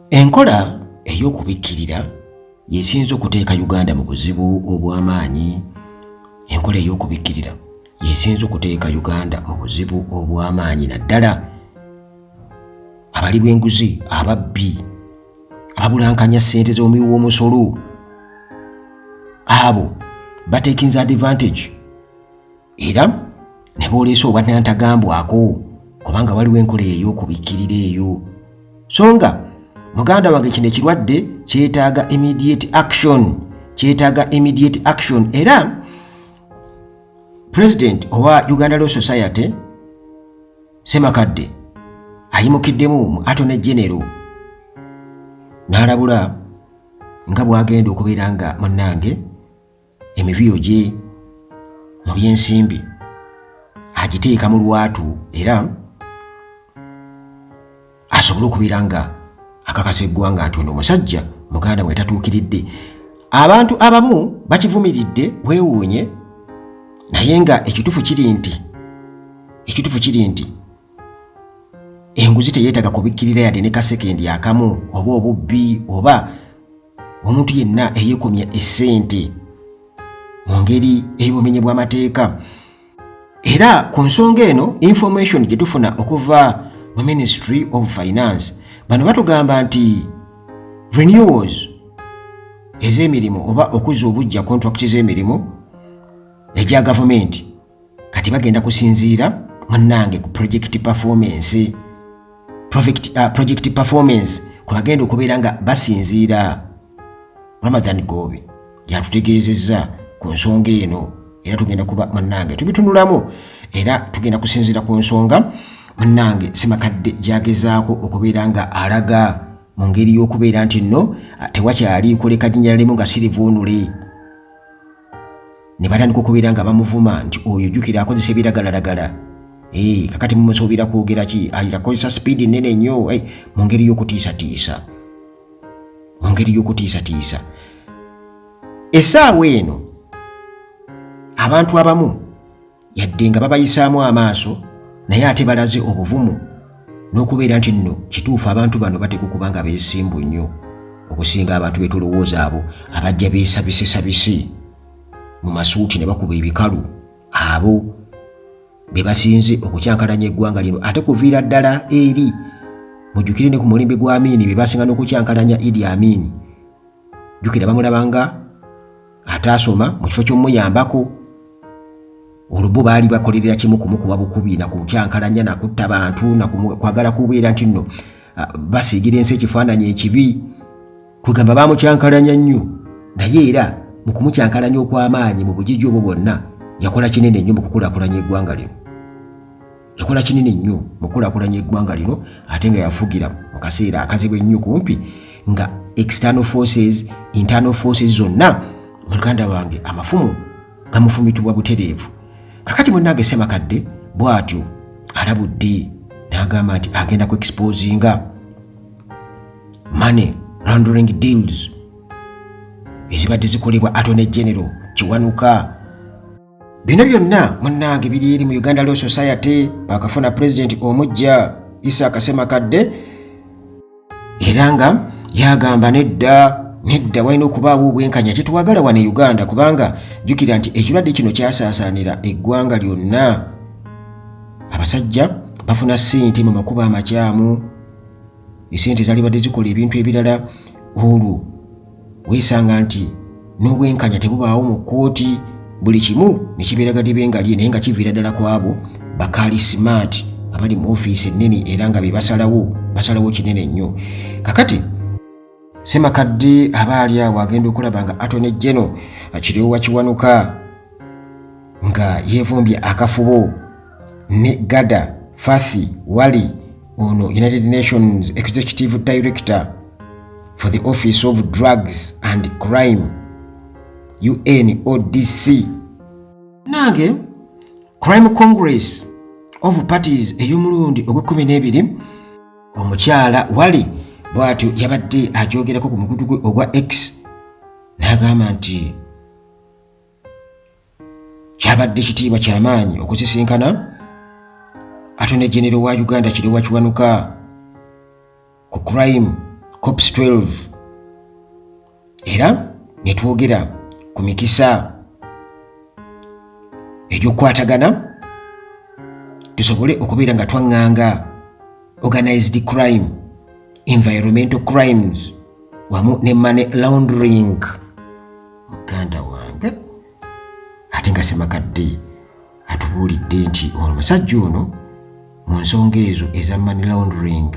Enkola ey'okubikkirira yesinze okuteeka Uganda mu buzibu obw'amaanyi. Enkola ey'okubikkirira yesinze okuteeka Uganda mu buzibu obw'amaanyi naddala. Abali bw'enguzi, ababbi, ababulankanya ssente z'omuwi w'omusolo, abo batekinze advantage era ne booleesa obwannantagambwako kubanga waliwo enkola ey'okubikkirira eyo. So nga muganda wange kino ekirwadde kyetaaga immediate action era President owa Uganda Law Society Ssemakadde ayimukiddemu mu Attorney General n'alabula nga bw'agenda okubeera nga munnange emivuyo gye mu by'ensimbi agiteeka mu lwatu era asobole okubeera nga akakasa eggwanga nti ono omusajja muganda mwe tatuukiridde. Abantu abamu bakivumiridde weewuunye, naye nga ekituufu kiri nti enguzi teyeetaaga kubikkirira yadde ne kasekendi akamu oba obubbi oba omuntu yenna eyeekomya essente mu ngeri ey'obumenyi bw'amateeka. Era ku nsonga eno information gye tufuna okuva mu Ministry of Finance bano batugamba nti renewals ez'emirimu oba okuzza obujja contract z'emirimu egya gavumenti kati bagenda kusinziira munnange ku project performance kwe bagenda okubeera nga basinziira. Ramadan Gobe yatutegeezezza ku nsonga eno era tugenda kuba munnange tubitunulamu era tugenda kusinziira ku nsonga munnange Ssemakadde gy'agezaako okubeera nga alaga mu ngeri y'okubeera nti nno tewakyali kuleka jjinja limu nga sirivuunule. Ne batandika okubeera nga bamuvuma nti oyo jjukira akozesa ebiragalalagala. Kakati mumusuubira kwogera ki? Akozesa sipiidi nnene nnyo mu ngeri y'okutiisatiisa. Essaawa eno abantu abamu yadde nga babayisaamu amaaso naye ate balaze obuvumu n'okubeera nti nno kituufu abantu bano bateka okuba nga beesimbu nnyo okusinga abantu betulowooza abo abajja beesabisesabise mu masuuti ne bakuba ebikalu, abo be basinze okukyankalanya eggwanga lino. Ate kuviira ddala eri mujjukire ne ku mulembe gwa Amin be basinga n'okukyankalanya Idi Amin. Jjukira bamulabanga ataasoma mu kifo ky'omuyambako olubu baali bakolerera kimu kumukuba bukubi na kumukyankalanya na kutta bantu na kwagala kubeera nti nno basiigira ensi ekifaananyi ekibi. Kugamba baamukyankalanya nnyo naye era mu kumukyankalanya okw'amaanyi mu bugigi obwo bwonna yakola kinene nnyo mu kukulaakulanya eggwanga lino. Ate nga yafugira mu kaseera akazibu ennyo kumpi nga external forces internal forces zonna muganda wange amafumu gamufumitibwa butereevu. Kakati munnange Ssemakadde bw'atyo alabudde n'agamba nti agenda ku exposinga money laundering deals ezibadde zikolebwa Attorney General Kiwanuka. Bino byonna munnange biri eri mu Uganda Law Society bakafuna President omuggya Isaac Ssemakadde era nga yagamba nedda walina okubaawo obwenkanya kyetwagala wano e Uganda kubanga jjukira nti ekirwadde kino kyasaasaanira eggwanga lyonna. Abasajja bafuna ssente mu makubo amakyamu, essente zaalibadde zikola ebintu ebirala, olwo weesanga nti n'obwenkanya tebubaawo mu kkooti, buli kimu ne kibeera gadde bengalye naye nga kiviira ddala ku abo bakaali smart abali mu ofiisi ennene era nga be basalawo kinene nnyo. Kakati Ssemakadde aba ali awo agenda okulaba nga Attorney General Kiryowa Kiwanuka nga yeevumbye akafubo ne Gada Fathi Wali ono United Nations Executive Director for the Office of Drugs and Crime UNODC. Nange Crime Congress of Parties ey'omulundi ogw'12 omukyala Wali bw'atyo yabadde agyogerako ku mukutu gwe ogwa X n'agamba nti kyabadde kitiibwa ky'amaanyi okusisinkana Attorney General wa Uganda Kiryowa Kiwanuka ku crime COPs 12 era ne twogera ku mikisa egy'okukwatagana tusobole okubeera nga twaŋŋanga organized crime, environmental crimes wamu ne money laundering. Muganda wange ate nga Ssemakadde atubuulidde nti omusajja ono mu nsonga ezo eza money laundering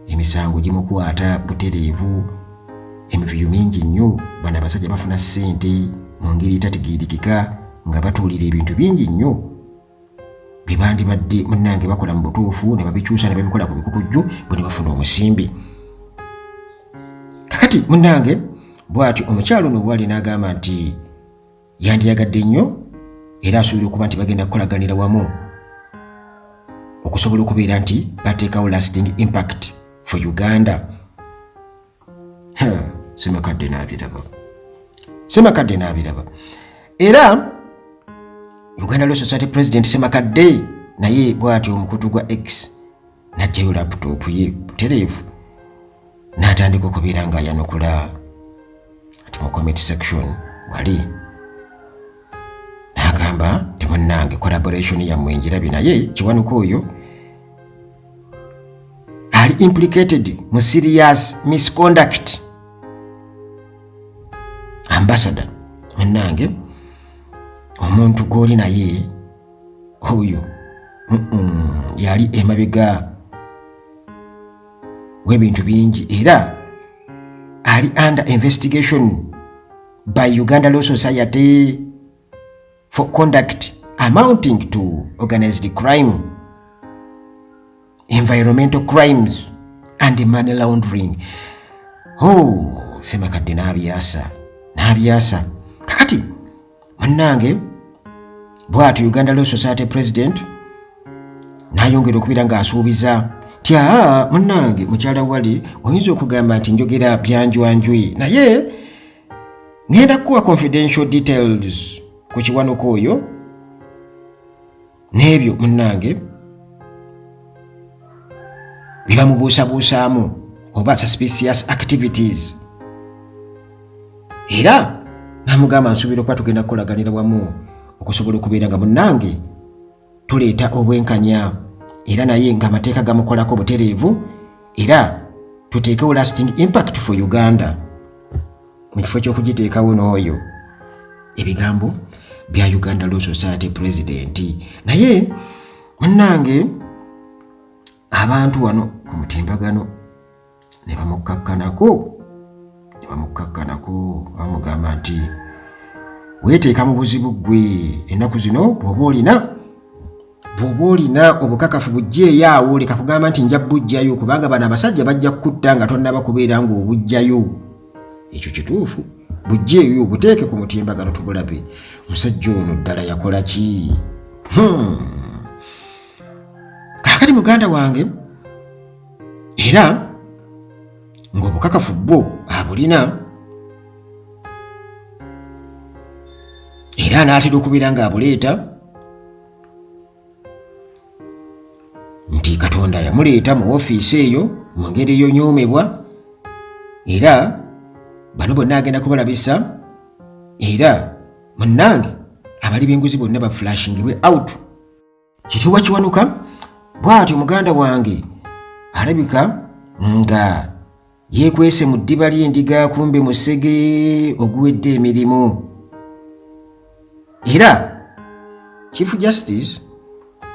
emisango gimukwata butereevu, emivuyo mingi nnyo. Bano abasajja bafuna ssente mu ngeri etategeerekeka nga batuulira ebintu bingi nnyo bye bandibadde munnange bakola mu butuufu ne babikyusa ne babikola ku bikukujju bwe ne bafuna omusimbi. Kakati munnange bw'atyo omukyalo ono bw'ali n'agamba nti yandiyagadde nnyo era asuubira okuba nti bagenda kukolaganira wamu okusobola okubeera nti bateekawo lasting impact for Uganda. Ssemakadde n'abiraba era Uganda Law Society President Ssemakadde naye bw'atyo omukutu gwa X n'aggyayo laptop ye butereevu n'atandika okubeera ng'ayanukula ati mu comment section wali n'agamba nti munnange collaboration yammwe njirabye, naye Kiwanuka oyo ali implicated mu serious misconduct. Ambassador munnange omuntu gw'oli naye oyo yali emabega w'ebintu bingi era ali under investigation by Uganda Law Society for conduct amounting to organized crime, environmental crimes and money laundering. Ssemakadde n'abyasa. Kakati munnange bw'atyo Uganda Law Society President n'ayongera okubeera ng'asuubiza nti munnange mukyala wali oyinza okugamba nti njogera byanjwanjwe, naye ngenda kuwa confidential details ku Kiwanuka oyo n'ebyo munnange bibamubuusabuusaamu oba suspicious activities. Era n'amugamba nsuubira okuba tugenda kukolaganira wamu okusobola okubeera nga munnange tuleeta obwenkanya era naye ng'amateeka gamukolako butereevu era tuteekewo lasting impact for Uganda. Mu kifo ky'okugiteekawo n'oyo ebigambo bya Uganda Law Society President. Naye munnange abantu wano ku mutimbagano ne bamukakkanako bamugamba nti weeteeka mu buzibu gwe ennaku zino bw'oba olina obukakafu bujjeeyo awo, leka kugamba nti nja bujjayo kubanga bano abasajja bajja kukutta nga tonnaba kubeera ng'obujjayo. Ekyo kituufu, bujjeeyo buteeke ku mutimbagano tubulabe omusajja ono ddala yakola ki? Kaakati muganda wange era ng'obukakafu bwo abulina era anaatera okubeera ng'abuleeta nti Katonda yamuleeta mu ofiisi eyo mu ngeri eyonyoomebwa era bano bonna agenda kubalabisa era munnange abali b'enguzi bonna baflashingibwe out. Kitiibwa Kiwanuka bw'atyo muganda wange alabika nga yeekwese mu ddiba ly'endiga kumbe musege oguwedde emirimu era Chief Justice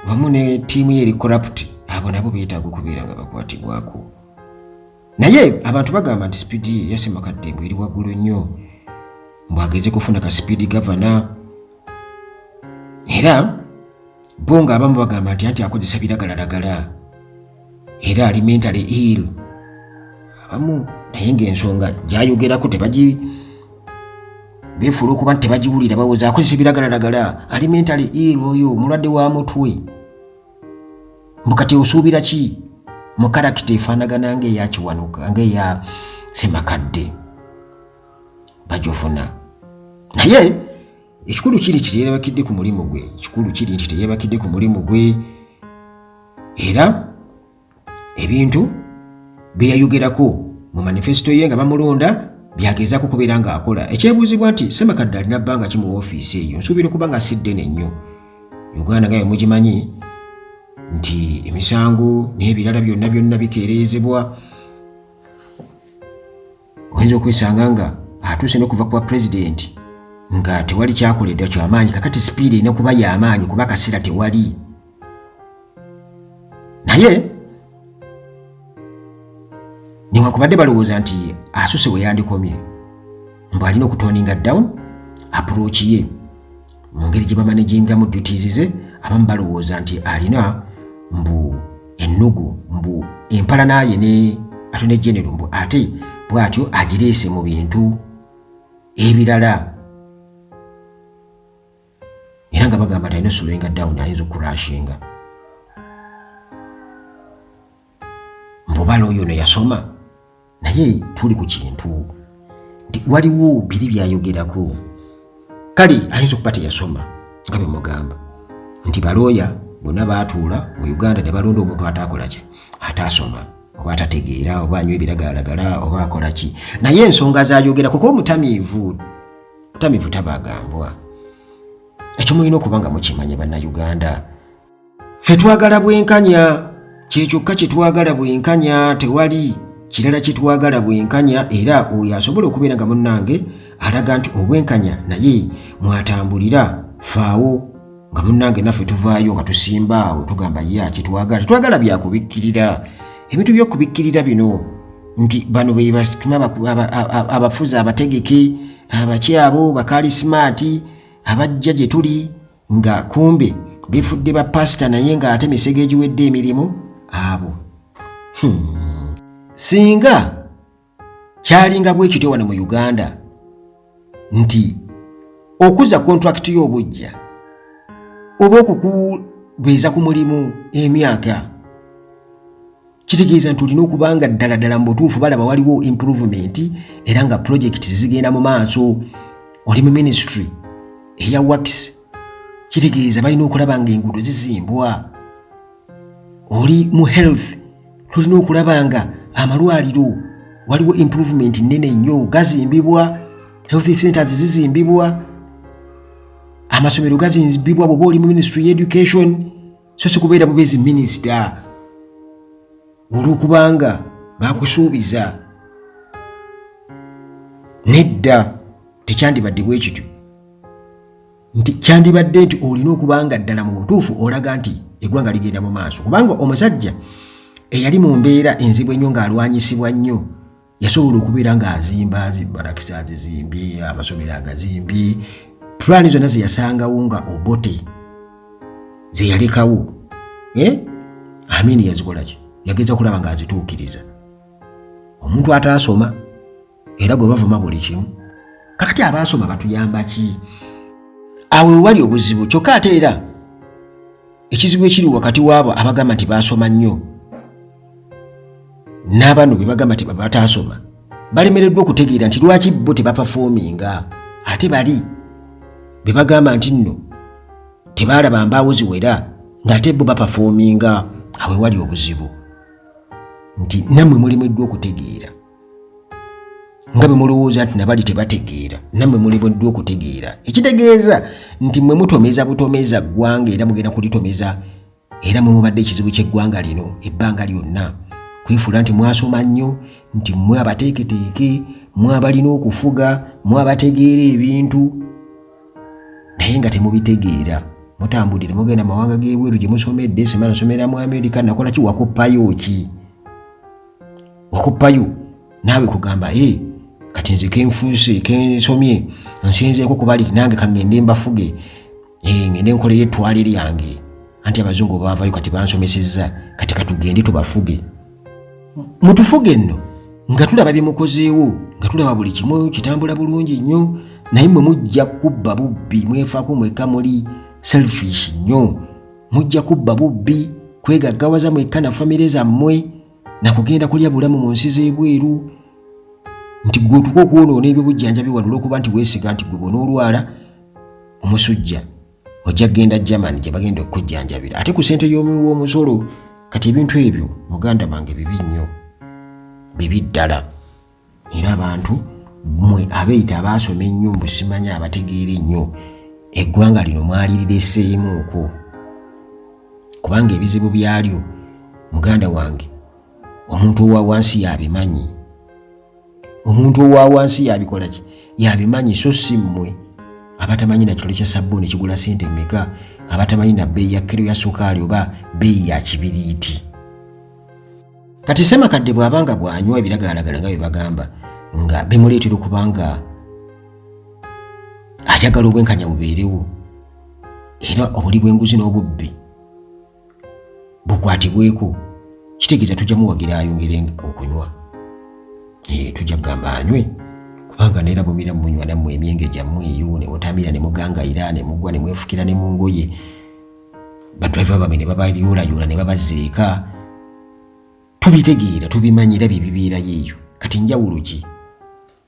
wamu ne ttiimu ye eri corrupt abo nabo beetaaga okubeera nga bakwatibwako. Naye abantu bagamba nti sipiidi ya Ssemakadde eri waggulu nnyo mbwageze kufuna ka sipiidi gavana era bo ng'abamu bagamba nti akozesa biragalalagala era ali mentally ill abamu, naye ng'ensonga gy'ayogerako beefuula okuba nti tebagiwulira bawoza akozesa biragalalagala, ali mentally ill oyo mulwadde wa mutwe. Mbukati osuubira ki mu karakita efaanagana ng'eya Kiwanuka ng'eya Ssemakadde bajofuna? Naye ekikulu kiri nti teyeebakidde ku mulimu gwe, era ebintu bye yayogerako mu manifesto ye nga bamulonda byagezaako kubeera ng'akola. Ekyebuuzibwa nti Ssemakadde alina bbanga ki mu woofiisi eyo? Nsuubira okuba nga si ddene nnyo. Uganda nga mugimanyi nti emisango n'ebirala byonna bikeerezebwa. Oyinza okwesanga nga atuuse n'okuva ku pulezidenti nga tewali kyakoleddwa ky'amaanyi, kakati sipiidi erina kuba y'amaanyi kuba kaseera tewali. Naye newankubadde balowooza nti asusse we yandikomye, mbu alina okutoninga down approach ye mu ngeri gye bamanagingamu duties ze. Abamu balowooza nti alina mbu ennugu, mbu empalana ye ne Attorney General, mbu ate bw'atyo agireese mu bintu ebirala, era nga bagamba nti alina slowing down, ayinza okurashinga. Mbu bala oyo ono yasoma. Naye tuli ku kintu nti waliwo biri byayogerako. Kale ayinza okuba teyasoma nga bwe mugamba nti balooya bonna baatuula mu Uganda ne balonda omuntu ataakola ki, ataasoma oba atategeera oba anywa ebiragalalagala oba akola ki. Naye ensonga z'ayogera kuko mutamiivu tabagambwa. Ekyo mulina okuba nga mukimanya bannayuganda. Ffe twagala bwenkanya, kye kyokka kye twagala bwenkanya, tewali kirala kye twagala bwenkanya. Era oyo asobola okubeera nga munnange alaga nti obwenkanya naye mwatambulira, faawo nga munnange naffe tuvaayo nga tusimba awo tugamba ya kitwagala. Twagala byakubikkirira. Ebintu by'okubikkirira bino nti bano be abafuzi abategeke, abakyabo bakalismaati abajja gye tuli nga kumbe befudde ba pasita naye nga ate misege egiwedde emirimu abo. Singa kyalinga bwe kityo wano mu Uganda nti okuza kontrakiti y'obujja oba okukubeeza ku mulimu emyaka, kitegeeza nti olina okuba nga ddala mu butuufu balaba waliwo improvement era nga projects zigenda mu maaso. Oli mu ministry eya works, kitegeeza balina okulaba nga enguudo zizimbwa. Oli mu health, tulina okulaba nga amalwaliro waliwo improvement nnene nnyo, gazimbibwa, health centers zizimbibwa, amasomero gazimbibwa. Bw'oba oli mu ministry ya education, so si kubeera bubeezi minister olw'okubanga bakusuubiza. Nedda, tekyandibadde bwe kityo. Nti kyandibadde nti olina okuba nga ddala mu butuufu olaga nti eggwanga ligenda mu maaso. Kubanga omusajja eyali mu mbeera enzibu ennyo ng'alwanyisibwa nnyo yasobola okubeera ng'azimba zibarakisa azizimbye, amasomero agazimbye, pulaani zonna ze yasangawo nga obote ze yalekawo. Amini yazikola ki? Yageza kulaba ng'azituukiriza. Omuntu ataasoma era gwe bavuma buli kimu. Kakati abaasoma batuyamba ki? Awo wali obuzibu. Kyokka ate era ekizibu ekiri wakati waabo abagamba nti baasoma nnyo n'abano be bagamba nti bataasoma, balemereddwa okutegeera nti lwaki bo tebapafominga ate bali be bagamba nti nno tebaalaba mbaawo ziwera ng'ate bo bapafominga. Awe wali obuzibu nti nammwe mulemeddwa okutegeera nga bwe mulowooza nti nabali tebategeera, nammwe mulemeddwa okutegeera. Ekitegeeza nti mmwe mutomeza butomeza ggwanga era mugenda kulitomeza, era mwe mubadde ekizibu ky'eggwanga lino ebbanga lyonna. Kwefuula nti mwasoma nnyo, nti mmwe abateeketeeke, mmwe abalina okufuga, mmwe abategeera ebintu, naye nga temubitegeera. Mutambulire mugenda mawanga g'ebweru gye musomedde, simala nsomera mu Amerika, nakola ki? Wakoppayo ki? Wakoppayo naawe kugamba kati nze kenfuuse kensomye nsinzeeko kubali nange kangende mbafuge, ngende nkoleyo ettwale lyange, anti abazungu baavayo kati bansomesezza, kati katugende tubafuge. Mutufuge nno nga tulaba bye mukozeewo, nga tulaba buli kimu kitambula bulungi nnyo, naye mmwe mujja kubba bubbi, mwefaako mwekka, muli selfish nnyo, mujja kubba bubbi, kwegaggawaza mwekka na famire zammwe, na kugenda kulya bulamu mu nsi z'ebweru, nti gwe otuka okwonoona ebyobujjanjabi wano olw'okuba nti weesiga nti gwe bw'onoolwala omusujja ojja kgenda Germany gye bagenda okukujjanjabira ate ku ssente y'omusolo. Kati ebintu ebyo muganda bange bibi nnyo, bibi ddala. era abantu mmwe abeeyita abaasoma ennyo mbu simanya abategeera ennyo eggwanga lino mwalirireseemuuko kubanga ebizibu byalyo muganda wange omuntu owa wansi yabimanyi, omuntu owa wansi yabikola ki yabimanyi, so si mmwe abatamanyi na kitole kya sabbuuni kigula ssente mmeka, abatamanyi na bbeeyi ya kiro ya sukaali oba bbeeyi ya kibiriiti. Kati Ssemakadde bw'abanga bw'anywa ebiragalalagala nga bye bagamba nga bimuleetera okubanga ayagala obwenkanya bubeerewo era obuli bw'enguzi n'obubbi bukwatibweko, kitegeeza tujja muwagira ayongere okunywa. Tujja kugamba anywe kubanga neera bumira munywa nammwe emyenge gyammwe eyo ne mutamira ne mugangayira ne mugwa ne mwefukira ne mu ngoye, badriver bamwe ne babayoolayoola ne babazeeka. Tubitegeera tubimanyira bye bibeerayo eyo. Kati njawulo ki?